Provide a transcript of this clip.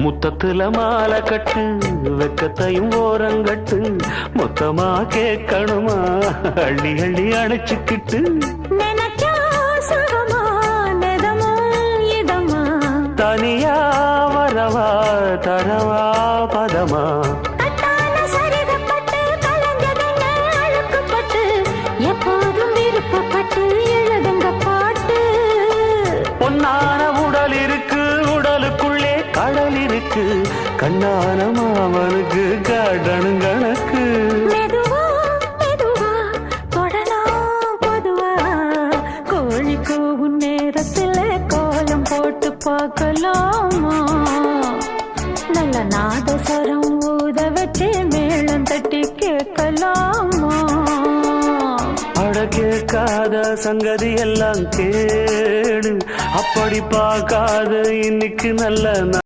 முத்தத்துல மாலை கட்டு வெக்கத்தையும் ஓரங்கட்டு மொத்தமா கேட்கணுமா அள்ளி அள்ளி அணைச்சுக்கிட்டு தனியா வரவா தரவா பதமா எப்போதும் விருப்பப்பட்டு எழுதுங்க பாட்டு பொன்னான உடல் இருக்கு உடலுக்குள்ளே கடல் இருக்கு கண்ணான மாமனுக்கு காடணும் கணக்கு மெதுவா மெதுவா தொடலாம் பொதுவா கோழி கூவும் நேரத்துல கோலம் போட்டு பார்க்கலாமா நல்ல நாதஸ்வரம் ஊத வச்சு மேளம் தட்டி கேட்கலாமா அட கேட்காத சங்கதி எல்லாம் கேடு அப்படி பார்க்காத இன்னைக்கு நல்ல